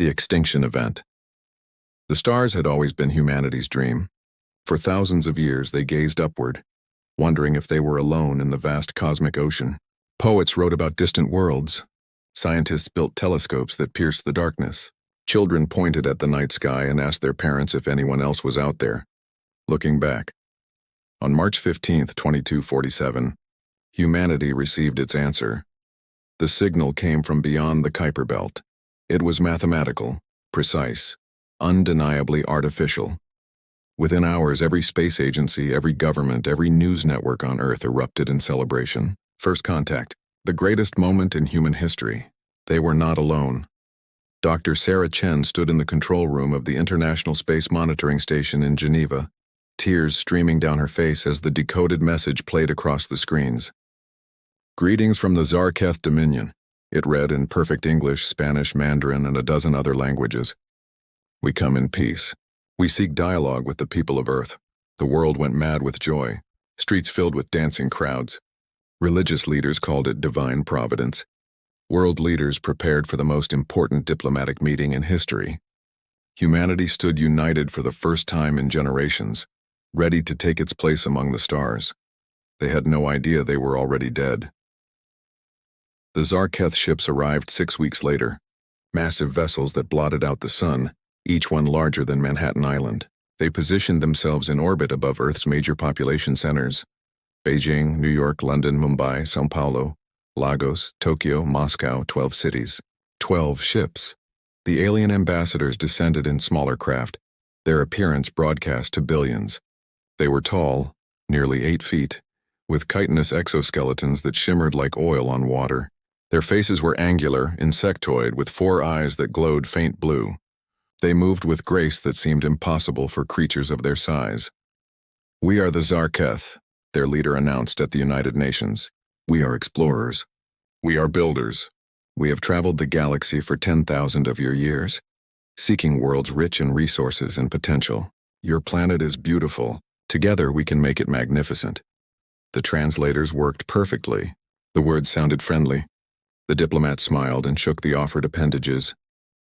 The extinction event. The stars had always been humanity's dream. For thousands of years they gazed upward, wondering if they were alone in the vast cosmic ocean. Poets wrote about distant worlds. Scientists built telescopes that pierced the darkness. Children pointed at the night sky and asked their parents if anyone else was out there. Looking back, on March 15, 2247, humanity received its answer. The signal came from beyond the Kuiper Belt. It was mathematical, precise, undeniably artificial. Within hours, every space agency, every government, every news network on Earth erupted in celebration. First contact, the greatest moment in human history. They were not alone. Dr. Sarah Chen stood in the control room of the International Space Monitoring Station in Geneva, tears streaming down her face as the decoded message played across the screens. Greetings from the Zarketh Dominion. It read in perfect English, Spanish, Mandarin, and a dozen other languages. We come in peace. We seek dialogue with the people of Earth. The world went mad with joy, streets filled with dancing crowds. Religious leaders called it divine providence. World leaders prepared for the most important diplomatic meeting in history. Humanity stood united for the first time in generations, ready to take its place among the stars. They had no idea they were already dead. The Zarketh ships arrived 6 weeks later, massive vessels that blotted out the sun, each one larger than Manhattan Island. They positioned themselves in orbit above Earth's major population centers: Beijing, New York, London, Mumbai, São Paulo, Lagos, Tokyo, Moscow, 12 cities. 12 ships. The alien ambassadors descended in smaller craft, their appearance broadcast to billions. They were tall, nearly 8 feet, with chitinous exoskeletons that shimmered like oil on water. Their faces were angular, insectoid, with 4 eyes that glowed faint blue. They moved with grace that seemed impossible for creatures of their size. We are the Zarketh, their leader announced at the United Nations. We are explorers. We are builders. We have traveled the galaxy for 10,000 of your years, seeking worlds rich in resources and potential. Your planet is beautiful. Together we can make it magnificent. The translators worked perfectly. The words sounded friendly. The diplomat smiled and shook the offered appendages.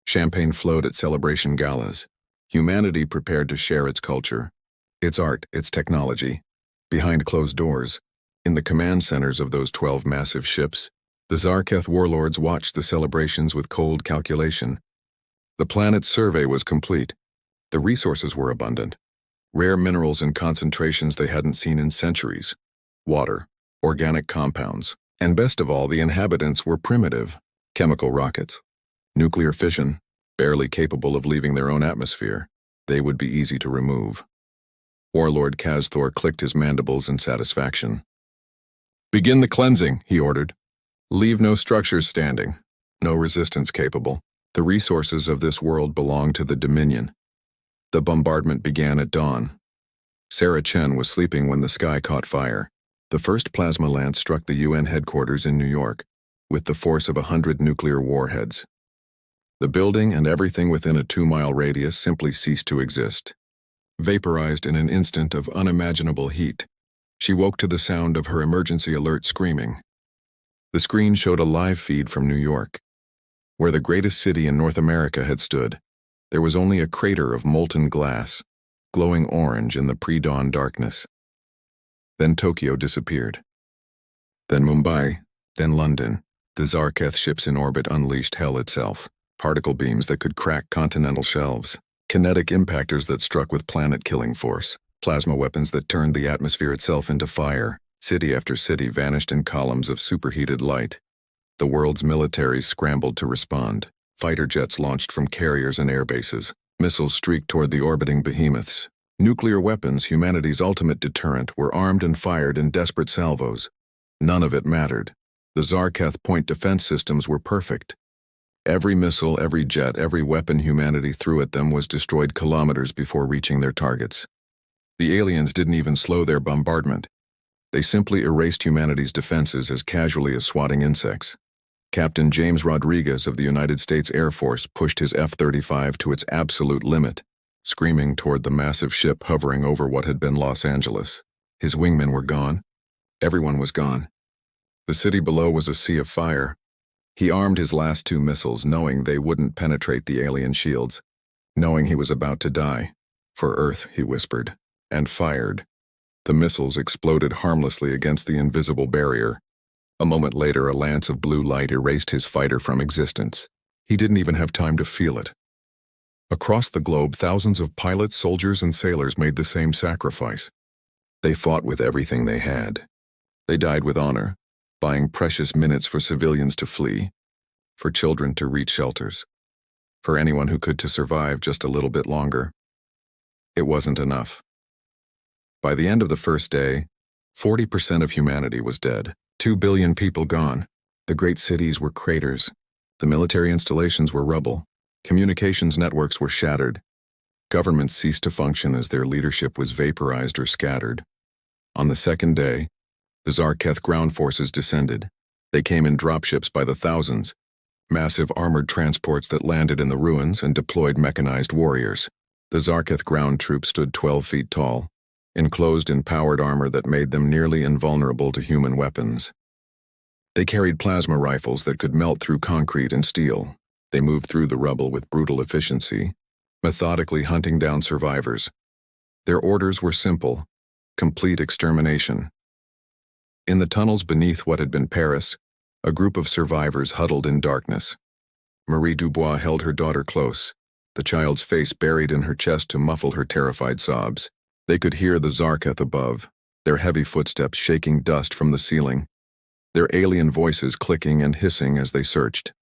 Champagne flowed at celebration galas. Humanity prepared to share its culture, its art, its technology. Behind closed doors, in the command centers of those 12 massive ships, the Zarketh warlords watched the celebrations with cold calculation. The planet's survey was complete. The resources were abundant. Rare minerals in concentrations they hadn't seen in centuries. Water, organic compounds, and best of all, the inhabitants were primitive. Chemical rockets. Nuclear fission, barely capable of leaving their own atmosphere. They would be easy to remove. Warlord Kazthor clicked his mandibles in satisfaction. Begin the cleansing, he ordered. Leave no structures standing, no resistance capable. The resources of this world belong to the Dominion. The bombardment began at dawn. Sarah Chen was sleeping when the sky caught fire. The first plasma lance struck the UN headquarters in New York, with the force of 100 nuclear warheads. The building and everything within a 2-mile radius simply ceased to exist. Vaporized in an instant of unimaginable heat, she woke to the sound of her emergency alert screaming. The screen showed a live feed from New York. Where the greatest city in North America had stood, there was only a crater of molten glass, glowing orange in the pre-dawn darkness. Then Tokyo disappeared. Then Mumbai, then London. The Zarketh ships in orbit unleashed hell itself. Particle beams that could crack continental shelves. Kinetic impactors that struck with planet-killing force. Plasma weapons that turned the atmosphere itself into fire. City after city vanished in columns of superheated light. The world's militaries scrambled to respond. Fighter jets launched from carriers and air bases. Missiles streaked toward the orbiting behemoths. Nuclear weapons, humanity's ultimate deterrent, were armed and fired in desperate salvos. None of it mattered. The Zarketh point defense systems were perfect. Every missile, every jet, every weapon humanity threw at them was destroyed kilometers before reaching their targets. The aliens didn't even slow their bombardment. They simply erased humanity's defenses as casually as swatting insects. Captain James Rodriguez of the United States Air Force pushed his F-35 to its absolute limit, screaming toward the massive ship hovering over what had been Los Angeles. His wingmen were gone. Everyone was gone. The city below was a sea of fire. He armed his last two missiles knowing they wouldn't penetrate the alien shields, knowing he was about to die. For Earth, he whispered, and fired. The missiles exploded harmlessly against the invisible barrier. A moment later, a lance of blue light erased his fighter from existence. He didn't even have time to feel it. Across the globe, thousands of pilots, soldiers, and sailors made the same sacrifice. They fought with everything they had. They died with honor, buying precious minutes for civilians to flee, for children to reach shelters, for anyone who could to survive just a little bit longer. It wasn't enough. By the end of the first day, 40% of humanity was dead. 2 billion people gone. The great cities were craters. The military installations were rubble. Communications networks were shattered. Governments ceased to function as their leadership was vaporized or scattered. On the second day, the Zarketh ground forces descended. They came in dropships by the thousands, massive armored transports that landed in the ruins and deployed mechanized warriors. The Zarketh ground troops stood 12 feet tall, enclosed in powered armor that made them nearly invulnerable to human weapons. They carried plasma rifles that could melt through concrete and steel. They moved through the rubble with brutal efficiency, methodically hunting down survivors. Their orders were simple: complete extermination. In the tunnels beneath what had been Paris, a group of survivors huddled in darkness. Marie Dubois held her daughter close, the child's face buried in her chest to muffle her terrified sobs. They could hear the Zarketh above, their heavy footsteps shaking dust from the ceiling, their alien voices clicking and hissing as they searched.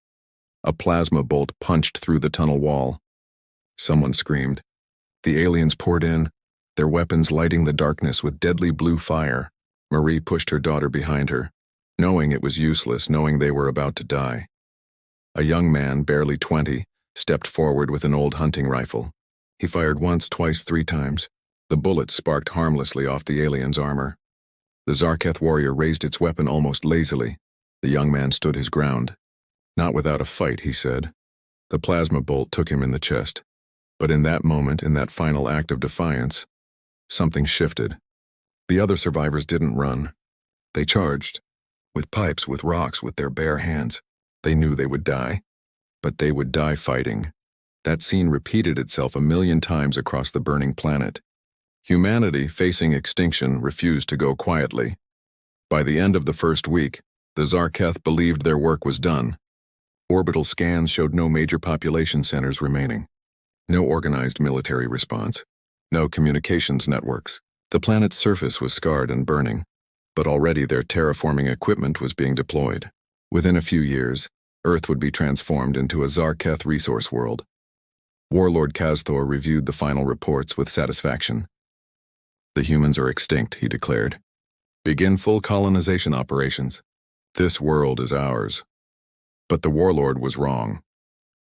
A plasma bolt punched through the tunnel wall. Someone screamed. The aliens poured in, their weapons lighting the darkness with deadly blue fire. Marie pushed her daughter behind her, knowing it was useless, knowing they were about to die. A young man, barely 20, stepped forward with an old hunting rifle. He fired once, twice, 3 times. The bullets sparked harmlessly off the alien's armor. The Zarketh warrior raised its weapon almost lazily. The young man stood his ground. Not without a fight, he said. The plasma bolt took him in the chest. But in that moment, in that final act of defiance, something shifted. The other survivors didn't run. They charged. With pipes, with rocks, with their bare hands. They knew they would die. But they would die fighting. That scene repeated itself 1,000,000 times across the burning planet. Humanity, facing extinction, refused to go quietly. By the end of the first week, the Zarketh believed their work was done. Orbital scans showed no major population centers remaining. No organized military response. No communications networks. The planet's surface was scarred and burning, but already their terraforming equipment was being deployed. Within a few years, Earth would be transformed into a Zarketh resource world. Warlord Kazthor reviewed the final reports with satisfaction. The humans are extinct, he declared. Begin full colonization operations. This world is ours. But the warlord was wrong.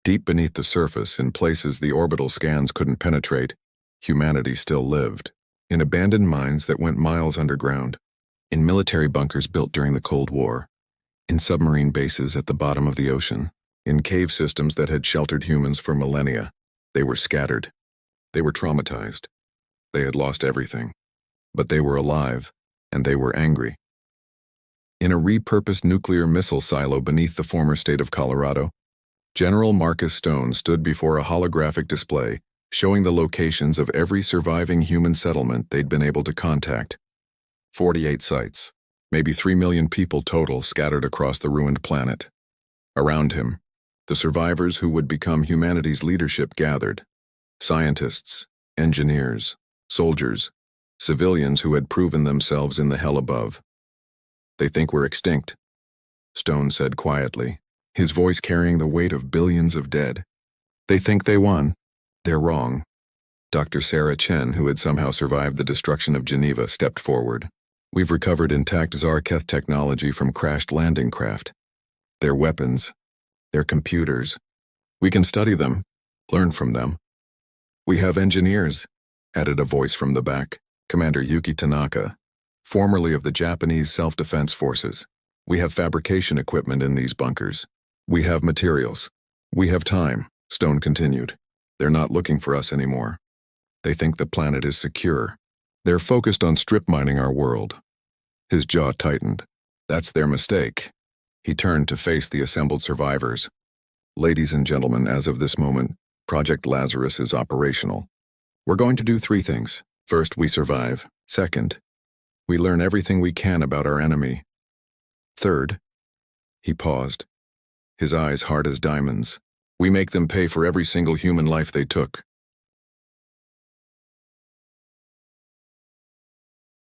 Deep beneath the surface, in places the orbital scans couldn't penetrate, humanity still lived. In abandoned mines that went miles underground, in military bunkers built during the Cold War, in submarine bases at the bottom of the ocean, in cave systems that had sheltered humans for millennia. They were scattered. They were traumatized. They had lost everything. But they were alive, and they were angry. In a repurposed nuclear missile silo beneath the former state of Colorado, General Marcus Stone stood before a holographic display showing the locations of every surviving human settlement they'd been able to contact. 48 sites, maybe 3 million people total scattered across the ruined planet. Around him, the survivors who would become humanity's leadership gathered. Scientists, engineers, soldiers, civilians who had proven themselves in the hell above. They think we're extinct, Stone said quietly, his voice carrying the weight of billions of dead. They think they won. They're wrong. Dr. Sarah Chen, who had somehow survived the destruction of Geneva, stepped forward. We've recovered intact Zarketh technology from crashed landing craft. Their weapons, their computers. We can study them, learn from them. We have engineers, added a voice from the back. Commander Yuki Tanaka, formerly of the Japanese Self-Defense Forces. We have fabrication equipment in these bunkers. We have materials. We have time, Stone continued. They're not looking for us anymore. They think the planet is secure. They're focused on strip mining our world. His jaw tightened. That's their mistake. He turned to face the assembled survivors. Ladies and gentlemen, as of this moment, Project Lazarus is operational. We're going to do 3 things. First, we survive. Second, we learn everything we can about our enemy. Third, he paused, his eyes hard as diamonds. We make them pay for every single human life they took.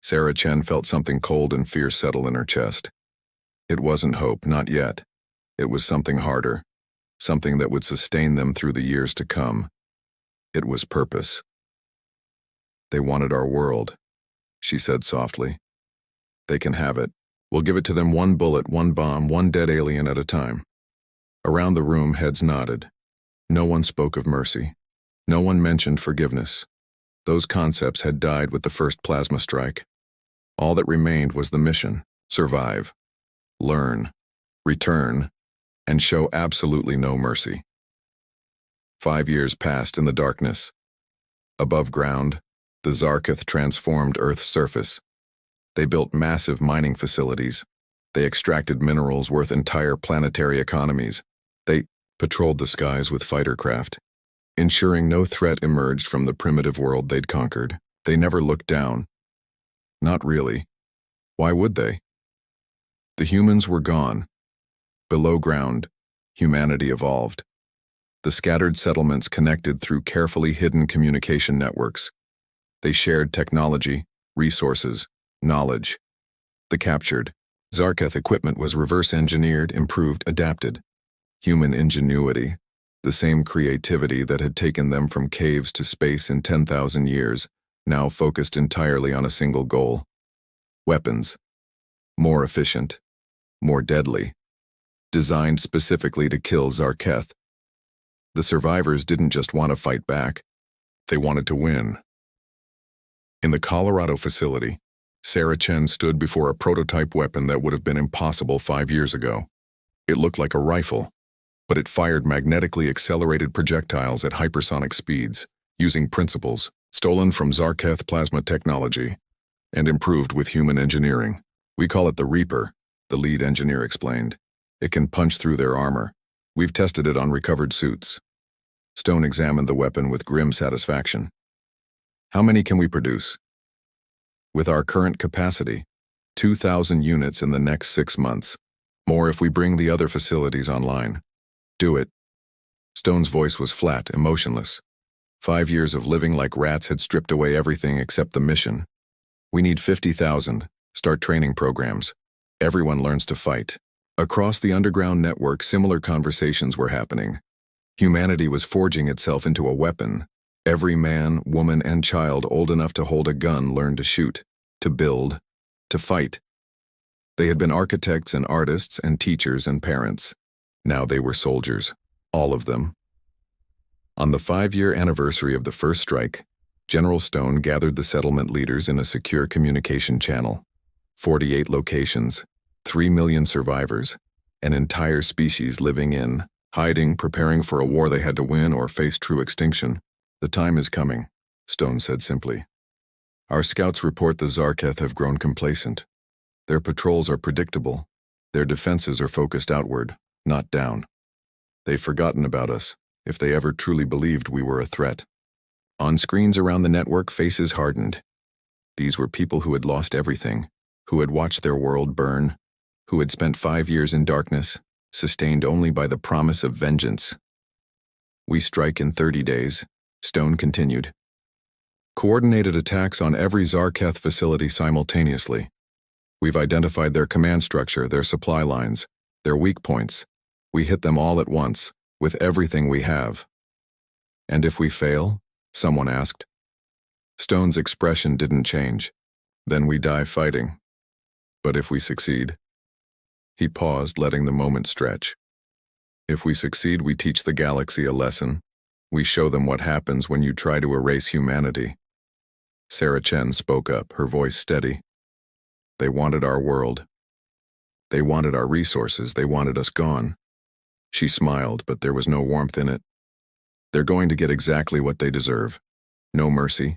Sarah Chen felt something cold and fierce settle in her chest. It wasn't hope, not yet. It was something harder, something that would sustain them through the years to come. It was purpose. They wanted our world, she said softly. They can have it. We'll give it to them 1 bullet, 1 bomb, 1 dead alien at a time. Around the room, heads nodded. No one spoke of mercy. No one mentioned forgiveness. Those concepts had died with the first plasma strike. All that remained was the mission: survive, learn, return, and show absolutely no mercy. 5 years passed in the darkness. Above ground, the Zarketh transformed Earth's surface. They built massive mining facilities. They extracted minerals worth entire planetary economies. They patrolled the skies with fighter craft, ensuring no threat emerged from the primitive world they'd conquered. They never looked down. Not really. Why would they? The humans were gone. Below ground, humanity evolved. The scattered settlements connected through carefully hidden communication networks. They shared technology, resources, knowledge. The captured Zarketh equipment was reverse-engineered, improved, adapted. Human ingenuity, the same creativity that had taken them from caves to space in 10,000 years, now focused entirely on a single goal: weapons. More efficient, more deadly, designed specifically to kill Zarketh. The survivors didn't just want to fight back, they wanted to win. In the Colorado facility, Sarah Chen stood before a prototype weapon that would have been impossible 5 years ago. It looked like a rifle, but it fired magnetically accelerated projectiles at hypersonic speeds, using principles stolen from Zarketh plasma technology and improved with human engineering. We call it the Reaper, the lead engineer explained. It can punch through their armor. We've tested it on recovered suits. Stone examined the weapon with grim satisfaction. How many can we produce? With our current capacity, 2,000 units in the next 6 months. More if we bring the other facilities online. Do it. Stone's voice was flat, emotionless. 5 years of living like rats had stripped away everything except the mission. We need 50,000. Start training programs. Everyone learns to fight. Across the underground network, similar conversations were happening. Humanity was forging itself into a weapon. Every man, woman, and child old enough to hold a gun learned to shoot, to build, to fight. They had been architects and artists and teachers and parents. Now they were soldiers, all of them. On the 5-year anniversary of the first strike, General Stone gathered the settlement leaders in a secure communication channel. 48 locations, 3 million survivors, an entire species living in, hiding, preparing for a war they had to win or face true extinction. The time is coming, Stone said simply. Our scouts report the Zarketh have grown complacent. Their patrols are predictable. Their defenses are focused outward, not down. They've forgotten about us, if they ever truly believed we were a threat. On screens around the network, faces hardened. These were people who had lost everything, who had watched their world burn, who had spent 5 years in darkness, sustained only by the promise of vengeance. We strike in 30 days, Stone continued. Coordinated attacks on every Zarketh facility simultaneously. We've identified their command structure, their supply lines, their weak points. We hit them all at once, with everything we have. And if we fail? Someone asked. Stone's expression didn't change. Then we die fighting. But if we succeed? He paused, letting the moment stretch. If we succeed, we teach the galaxy a lesson. We show them what happens when you try to erase humanity. Sarah Chen spoke up, her voice steady. They wanted our world. They wanted our resources. They wanted us gone. She smiled, but there was no warmth in it. They're going to get exactly what they deserve. No mercy.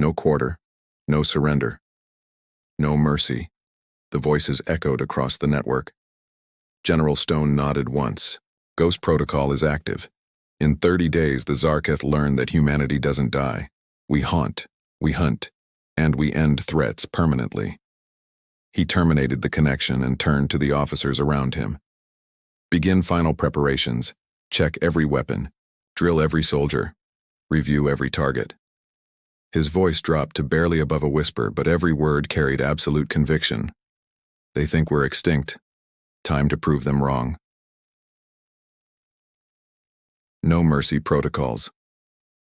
No quarter. No surrender. No mercy. The voices echoed across the network. General Stone nodded once. Ghost Protocol is active. In 30 days, the Zarketh learn that humanity doesn't die. We haunt, we hunt, and we end threats permanently. He terminated the connection and turned to the officers around him. Begin final preparations. Check every weapon. Drill every soldier. Review every target. His voice dropped to barely above a whisper, but every word carried absolute conviction. They think we're extinct. Time to prove them wrong. No mercy protocols.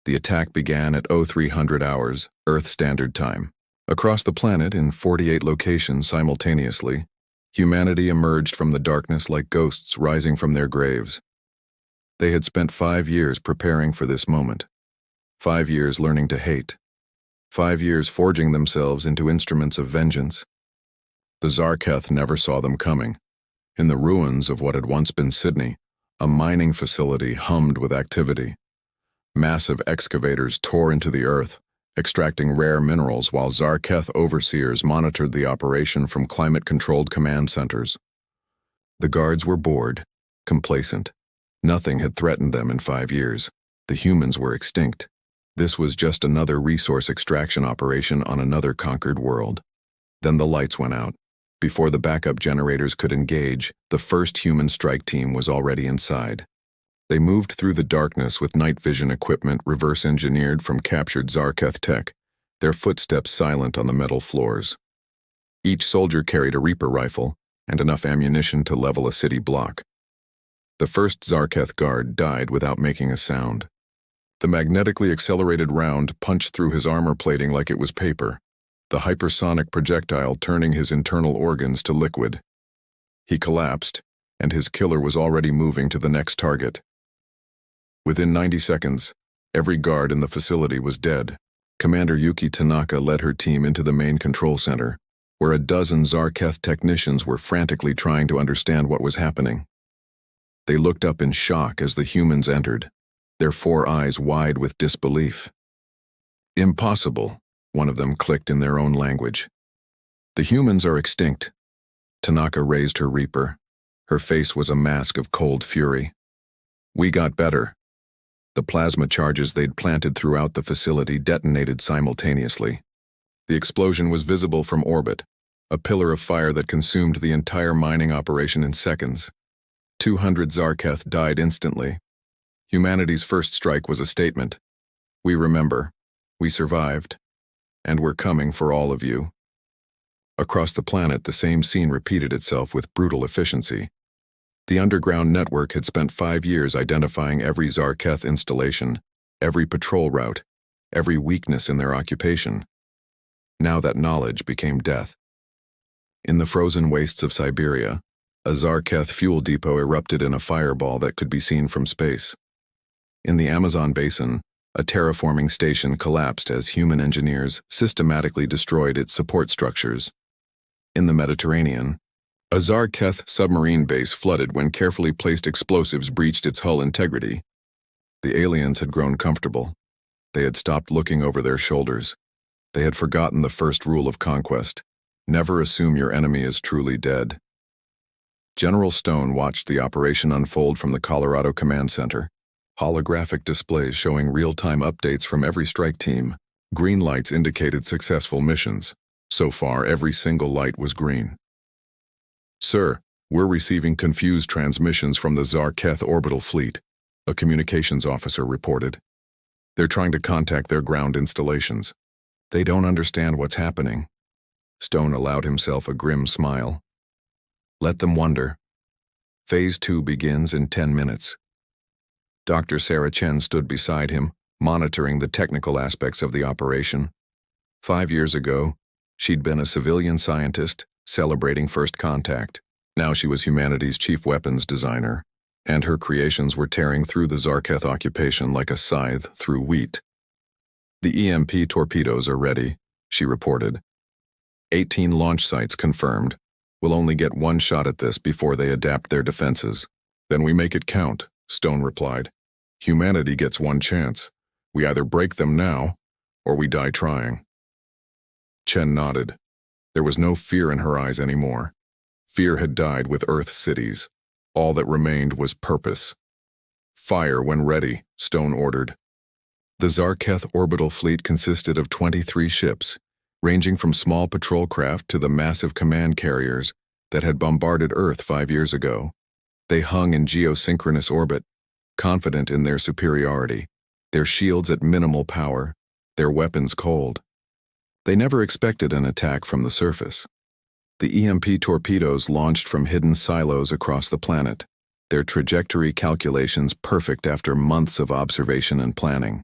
The attack began at 0300 hours, Earth Standard Time. Across the planet, in 48 locations simultaneously, humanity emerged from the darkness like ghosts rising from their graves. They had spent 5 years preparing for this moment. 5 years learning to hate. 5 years forging themselves into instruments of vengeance. The Zarketh never saw them coming. In the ruins of what had once been Sydney, a mining facility hummed with activity. Massive excavators tore into the earth, extracting rare minerals while Zarketh overseers monitored the operation from climate-controlled command centers. The guards were bored, complacent. Nothing had threatened them in 5 years. The humans were extinct. This was just another resource extraction operation on another conquered world. Then the lights went out. Before the backup generators could engage, the first human strike team was already inside. They moved through the darkness with night vision equipment reverse-engineered from captured Zarketh tech, their footsteps silent on the metal floors. Each soldier carried a Reaper rifle and enough ammunition to level a city block. The first Zarketh guard died without making a sound. The magnetically accelerated round punched through his armor plating like it was paper, the hypersonic projectile turning his internal organs to liquid. He collapsed, and his killer was already moving to the next target. Within 90 seconds, every guard in the facility was dead. Commander Yuki Tanaka led her team into the main control center, where a dozen Zarketh technicians were frantically trying to understand what was happening. They looked up in shock as the humans entered, their 4 eyes wide with disbelief. Impossible, one of them clicked in their own language. The humans are extinct. Tanaka raised her Reaper. Her face was a mask of cold fury. We got better. The plasma charges they'd planted throughout the facility detonated simultaneously. The explosion was visible from orbit, a pillar of fire that consumed the entire mining operation in seconds. 200 Zarketh died instantly. Humanity's first strike was a statement. We remember. We survived. And we're coming for all of you. Across the planet, the same scene repeated itself with brutal efficiency. The underground network had spent 5 years identifying every Zarketh installation, every patrol route, every weakness in their occupation. Now that knowledge became death. In the frozen wastes of Siberia, a Zarketh fuel depot erupted in a fireball that could be seen from space. In the Amazon basin, a terraforming station collapsed as human engineers systematically destroyed its support structures. In the Mediterranean, a Zarketh submarine base flooded when carefully placed explosives breached its hull integrity. The aliens had grown comfortable. They had stopped looking over their shoulders. They had forgotten the first rule of conquest: never assume your enemy is truly dead. General Stone watched the operation unfold from the Colorado Command Center. Holographic displays showing real-time updates from every strike team. Green lights indicated successful missions. So far, every single light was green. Sir, we're receiving confused transmissions from the Zarketh orbital fleet, a communications officer reported. They're trying to contact their ground installations. They don't understand what's happening. Stone allowed himself a grim smile. Let them wonder. Phase 2 begins in 10 minutes. Dr. Sarah Chen stood beside him, monitoring the technical aspects of the operation. 5 years ago, she'd been a civilian scientist, celebrating first contact. Now she was humanity's chief weapons designer, and her creations were tearing through the Zarketh occupation like a scythe through wheat. The EMP torpedoes are ready, she reported. 18 launch sites confirmed. We'll only get one shot at this before they adapt their defenses. Then we make it count, Stone replied. Humanity gets one chance. We either break them now, or we die trying. Chen nodded. There was no fear in her eyes anymore. Fear had died with Earth's cities. All that remained was purpose. Fire when ready, Stone ordered. The Zarketh orbital fleet consisted of 23 ships, ranging from small patrol craft to the massive command carriers that had bombarded Earth 5 years ago. They hung in geosynchronous orbit, confident in their superiority, their shields at minimal power, their weapons cold. They never expected an attack from the surface. The EMP torpedoes launched from hidden silos across the planet, their trajectory calculations perfect after months of observation and planning.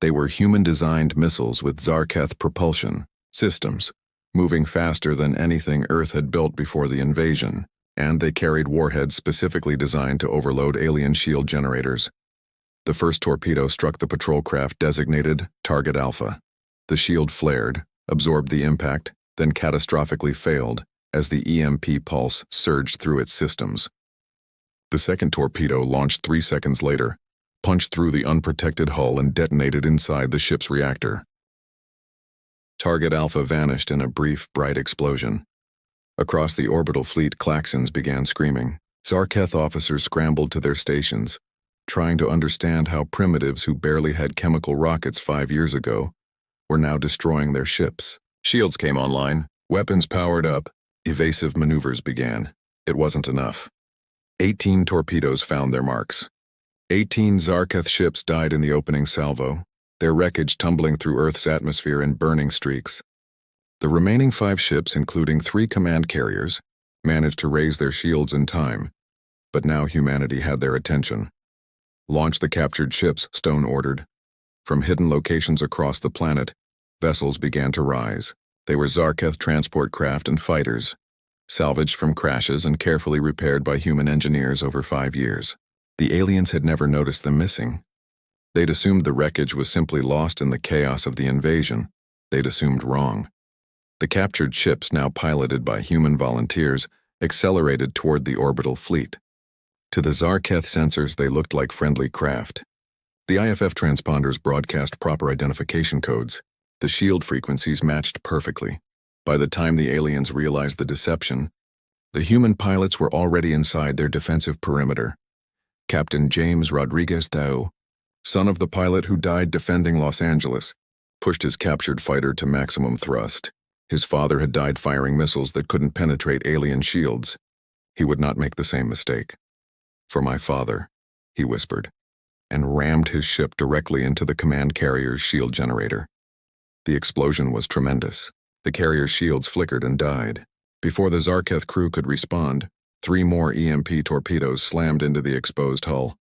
They were human-designed missiles with Zarketh propulsion systems, moving faster than anything Earth had built before the invasion, and they carried warheads specifically designed to overload alien shield generators. The first torpedo struck the patrol craft designated Target Alpha. The shield flared, absorbed the impact, then catastrophically failed as the EMP pulse surged through its systems. The second torpedo, launched 3 seconds later, punched through the unprotected hull and detonated inside the ship's reactor. Target Alpha vanished in a brief, bright explosion. Across the orbital fleet, klaxons began screaming. Zarketh officers scrambled to their stations, trying to understand how primitives who barely had chemical rockets 5 years ago were now destroying their ships. Shields came online, weapons powered up, evasive maneuvers began. It wasn't enough. 18 torpedoes found their marks. 18 Zarketh ships died in the opening salvo, their wreckage tumbling through Earth's atmosphere in burning streaks. The remaining 5 ships, including 3 command carriers, managed to raise their shields in time, but now humanity had their attention. Launch the captured ships, Stone ordered. From hidden locations across the planet, vessels began to rise. They were Zarketh transport craft and fighters, salvaged from crashes and carefully repaired by human engineers over 5 years. The aliens had never noticed them missing. They'd assumed the wreckage was simply lost in the chaos of the invasion. They'd assumed wrong. The captured ships, now piloted by human volunteers, accelerated toward the orbital fleet. To the Zarketh sensors, they looked like friendly craft. The IFF transponders broadcast proper identification codes. The shield frequencies matched perfectly. By the time the aliens realized the deception, the human pilots were already inside their defensive perimeter. Captain James Rodriguez Thau, son of the pilot who died defending Los Angeles, pushed his captured fighter to maximum thrust. His father had died firing missiles that couldn't penetrate alien shields. He would not make the same mistake. "For my father," he whispered, and rammed his ship directly into the command carrier's shield generator. The explosion was tremendous. The carrier's shields flickered and died. Before the Zarketh crew could respond, 3 more EMP torpedoes slammed into the exposed hull.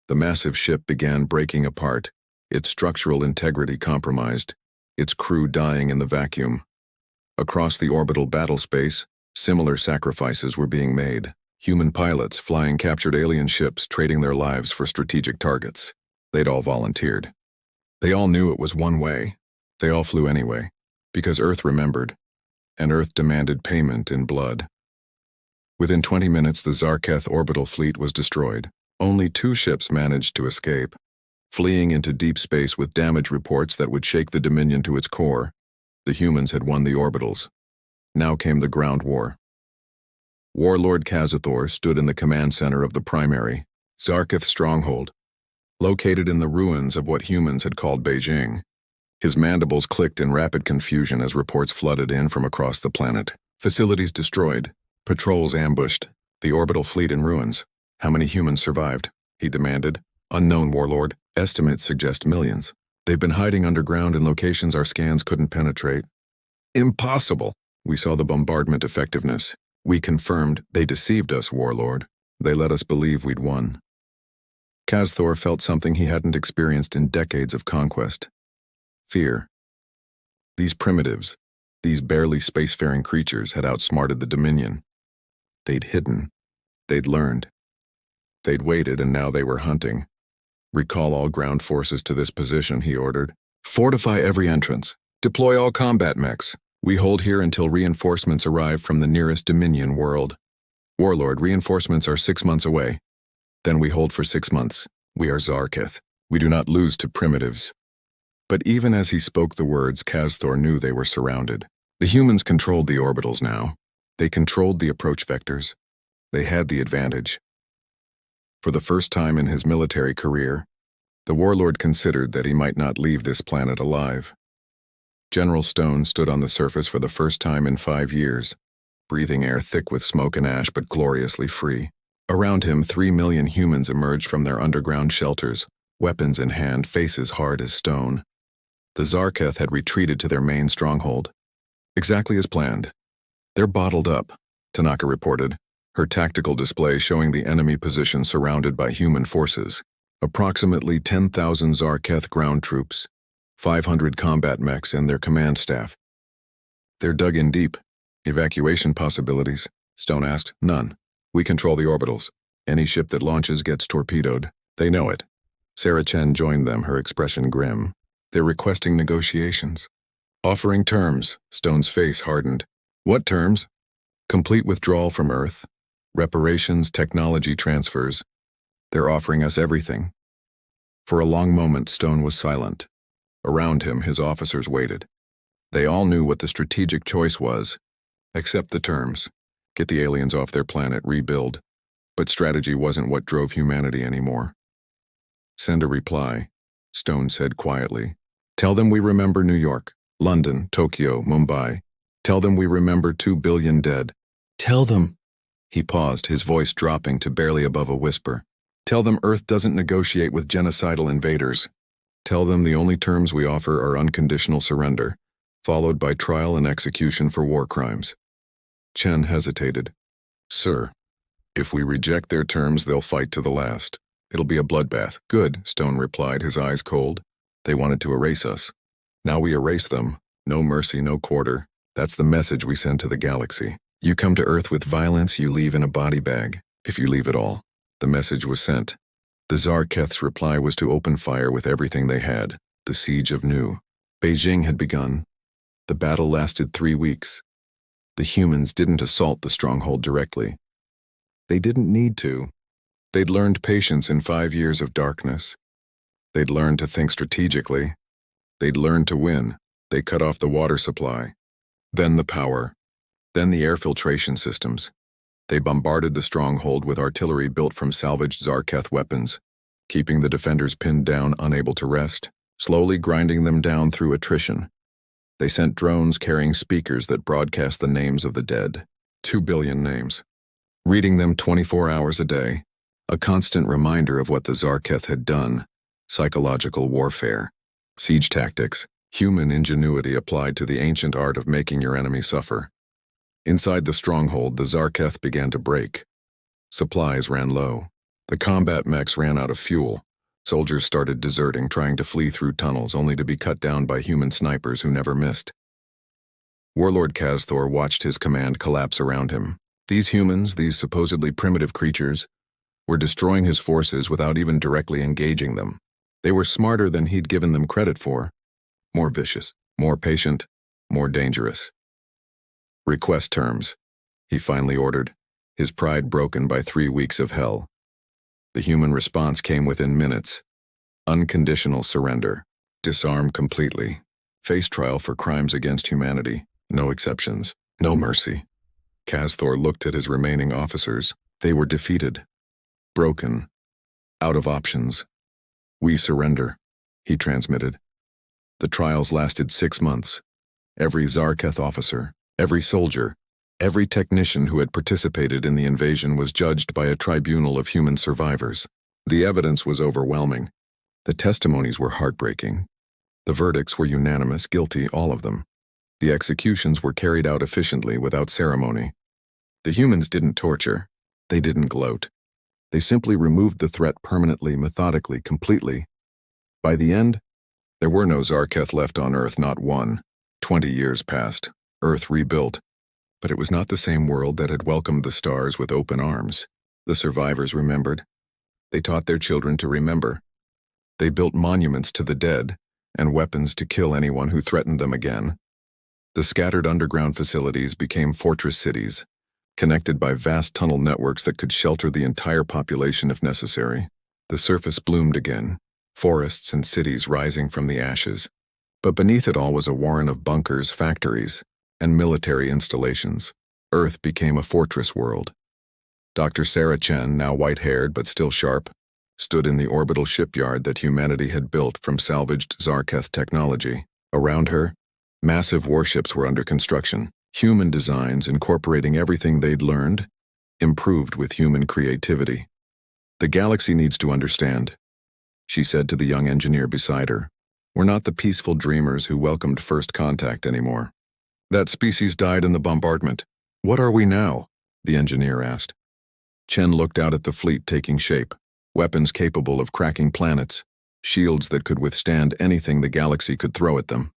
The massive ship began breaking apart, its structural integrity compromised, its crew dying in the vacuum. Across the orbital battlespace, similar sacrifices were being made. Human pilots flying captured alien ships, trading their lives for strategic targets. They'd all volunteered. They all knew it was one way. They all flew anyway, because Earth remembered, and Earth demanded payment in blood. Within 20 minutes, the Zarketh orbital fleet was destroyed. Only 2 ships managed to escape, fleeing into deep space with damage reports that would shake the Dominion to its core. The humans had won the orbitals. Now came the ground war. Warlord Kazathor stood in the command center of the primary, Zarketh stronghold, located in the ruins of what humans had called Beijing. His mandibles clicked in rapid confusion as reports flooded in from across the planet. Facilities destroyed, patrols ambushed, the orbital fleet in ruins. "How many humans survived?" he demanded. "Unknown, Warlord. Estimates suggest millions. They've been hiding underground in locations our scans couldn't penetrate." "Impossible." "We saw the bombardment effectiveness. We confirmed they deceived us, Warlord. They let us believe we'd won." Kazathor felt something he hadn't experienced in decades of conquest. Fear. These primitives, these barely spacefaring creatures, had outsmarted the Dominion. They'd hidden. They'd learned. They'd waited, and now they were hunting. "Recall all ground forces to this position," he ordered. "Fortify every entrance. Deploy all combat mechs. We hold here until reinforcements arrive from the nearest Dominion world. Warlord, reinforcements are 6 months away. Then we hold for 6 months. We are Zarketh. We do not lose to primitives." But even as he spoke the words, Kazathor knew they were surrounded. The humans controlled the orbitals now. They controlled the approach vectors. They had the advantage. For the first time in his military career, the warlord considered that he might not leave this planet alive. General Stone stood on the surface for the first time in 5 years, breathing air thick with smoke and ash but gloriously free. Around him, 3 million humans emerged from their underground shelters, weapons in hand, faces hard as stone. The Zarketh had retreated to their main stronghold. Exactly as planned. "They're bottled up," Tanaka reported, her tactical display showing the enemy position surrounded by human forces. Approximately 10,000 Zarketh ground troops, 500 combat mechs and their command staff. "They're dug in deep. Evacuation possibilities?" Stone asked. "None. We control the orbitals. Any ship that launches gets torpedoed. They know it." Sarah Chen joined them, her expression grim. "They're requesting negotiations. Offering terms." Stone's face hardened. "What terms?" "Complete withdrawal from Earth, reparations, technology transfers. They're offering us everything." For a long moment, Stone was silent. Around him, his officers waited. They all knew what the strategic choice was. Accept the terms. Get the aliens off their planet, rebuild. But strategy wasn't what drove humanity anymore. "Send a reply," Stone said quietly. "Tell them we remember New York, London, Tokyo, Mumbai. Tell them we remember 2 billion dead. Tell them." He paused, his voice dropping to barely above a whisper. "Tell them Earth doesn't negotiate with genocidal invaders. Tell them the only terms we offer are unconditional surrender, followed by trial and execution for war crimes." Chen hesitated. "Sir, if we reject their terms, they'll fight to the last. It'll be a bloodbath." "Good," Stone replied, his eyes cold. "They wanted to erase us. Now we erase them. No mercy, no quarter. That's the message we send to the galaxy. You come to Earth with violence, you leave in a body bag, if you leave at all." The message was sent. The Zarketh's reply was to open fire with everything they had. The siege of New Beijing had begun. The battle lasted 3 weeks. The humans didn't assault the stronghold directly. They didn't need to. They'd learned patience in 5 years of darkness. They'd learned to think strategically. They'd learned to win. They cut off the water supply. Then the power. Then the air filtration systems. They bombarded the stronghold with artillery built from salvaged Zarketh weapons, keeping the defenders pinned down, unable to rest, slowly grinding them down through attrition. They sent drones carrying speakers that broadcast the names of the dead. 2 billion names. Reading them 24 hours a day. A constant reminder of what the Zarketh had done. Psychological warfare. Siege tactics. Human ingenuity applied to the ancient art of making your enemy suffer. Inside the stronghold, the Zarketh began to break. Supplies ran low. The combat mechs ran out of fuel. Soldiers started deserting, trying to flee through tunnels, only to be cut down by human snipers who never missed. Warlord Kazthor watched his command collapse around him. These humans, these supposedly primitive creatures, were destroying his forces without even directly engaging them. They were smarter than he'd given them credit for. More vicious, more patient, more dangerous. "Request terms," he finally ordered, his pride broken by 3 weeks of hell. The human response came within minutes. Unconditional surrender. Disarm completely. Face trial for crimes against humanity. No exceptions. No mercy. Kazthor looked at his remaining officers. They were defeated. Broken. Out of options. "We surrender," he transmitted. The trials lasted 6 months. Every Zarketh officer, every soldier, every technician who had participated in the invasion was judged by a tribunal of human survivors. The evidence was overwhelming. The testimonies were heartbreaking. The verdicts were unanimous, guilty, all of them. The executions were carried out efficiently, without ceremony. The humans didn't torture. They didn't gloat. They simply removed the threat permanently, methodically, completely. By the end, there were no Zarketh left on Earth, not one. 20 years passed. Earth rebuilt. But it was not the same world that had welcomed the stars with open arms. The survivors remembered. They taught their children to remember. They built monuments to the dead and weapons to kill anyone who threatened them again. The scattered underground facilities became fortress cities, connected by vast tunnel networks that could shelter the entire population if necessary. The surface bloomed again, forests and cities rising from the ashes. But beneath it all was a warren of bunkers, factories, and military installations. Earth became a fortress world. Dr. Sarah Chen, now white-haired but still sharp, stood in the orbital shipyard that humanity had built from salvaged Zarketh technology. Around her, massive warships were under construction, human designs incorporating everything they'd learned, improved with human creativity. "The galaxy needs to understand," she said to the young engineer beside her. "We're not the peaceful dreamers who welcomed first contact anymore. That species died in the bombardment. What are we now?" the engineer asked. Chen looked out at the fleet taking shape, weapons capable of cracking planets, shields that could withstand anything the galaxy could throw at them.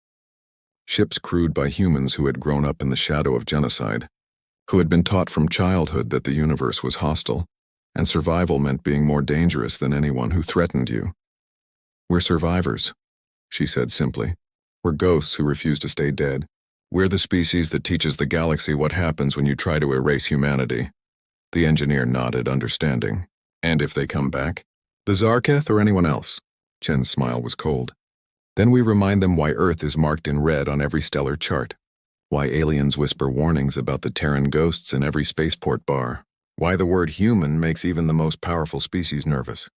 Ships crewed by humans who had grown up in the shadow of genocide, who had been taught from childhood that the universe was hostile, and survival meant being more dangerous than anyone who threatened you. "We're survivors," she said simply. "We're ghosts who refuse to stay dead. We're the species that teaches the galaxy what happens when you try to erase humanity." The engineer nodded, understanding. "And if they come back? The Zarketh or anyone else?" Chen's smile was cold. "Then we remind them why Earth is marked in red on every stellar chart, why aliens whisper warnings about the Terran ghosts in every spaceport bar, why the word human makes even the most powerful species nervous."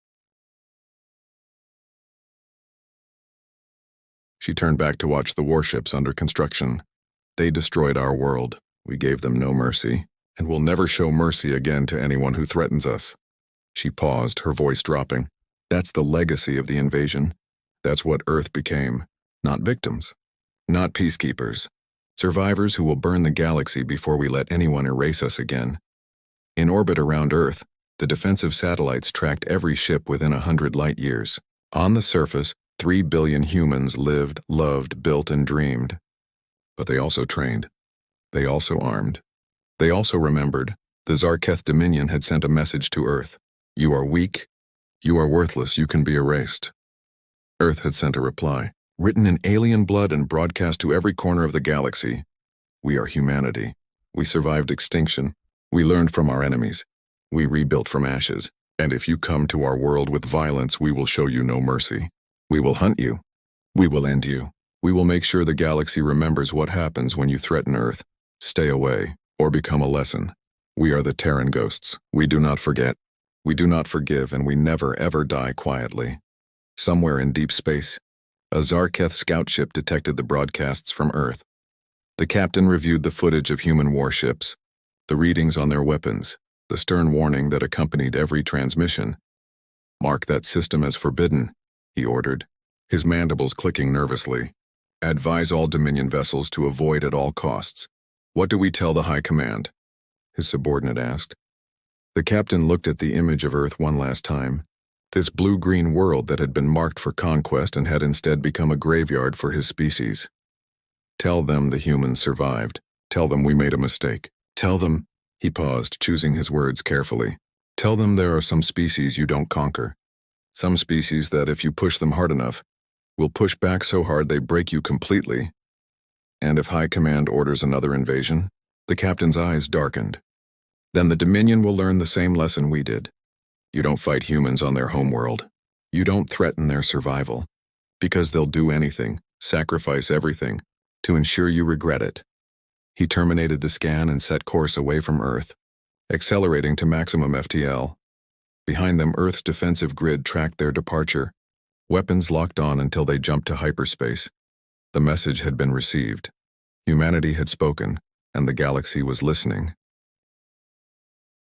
She turned back to watch the warships under construction. "They destroyed our world. We gave them no mercy, and will never show mercy again to anyone who threatens us." She paused, her voice dropping. "That's the legacy of the invasion. That's what Earth became. Not victims. Not peacekeepers. Survivors who will burn the galaxy before we let anyone erase us again." In orbit around Earth, the defensive satellites tracked every ship within 100 light-years. On the surface, 3 billion humans lived, loved, built, and dreamed. But they also trained. They also armed. They also remembered. The Zarketh Dominion had sent a message to Earth. "You are weak. You are worthless. You can be erased." Earth had sent a reply, written in alien blood and broadcast to every corner of the galaxy. "We are humanity. We survived extinction. We learned from our enemies. We rebuilt from ashes. And if you come to our world with violence, we will show you no mercy. We will hunt you. We will end you. We will make sure the galaxy remembers what happens when you threaten Earth. Stay away, or become a lesson. We are the Terran ghosts. We do not forget. We do not forgive, and we never ever die quietly." Somewhere in deep space, a Zarketh scout ship detected the broadcasts from Earth. The captain reviewed the footage of human warships, the readings on their weapons, the stern warning that accompanied every transmission. "Mark that system as forbidden," he ordered, his mandibles clicking nervously. "Advise all Dominion vessels to avoid at all costs." "What do we tell the High Command?" his subordinate asked. The captain looked at the image of Earth one last time, this blue-green world that had been marked for conquest and had instead become a graveyard for his species. "Tell them the humans survived. Tell them we made a mistake. Tell them," he paused, choosing his words carefully. "Tell them there are some species you don't conquer. Some species that, if you push them hard enough, will push back so hard they break you completely. And if High Command orders another invasion," the captain's eyes darkened, "then the Dominion will learn the same lesson we did. You don't fight humans on their homeworld. You don't threaten their survival, because they'll do anything, sacrifice everything, to ensure you regret it." He terminated the scan and set course away from Earth, accelerating to maximum FTL. Behind them, Earth's defensive grid tracked their departure, weapons locked on until they jumped to hyperspace. The message had been received. Humanity had spoken, and the galaxy was listening.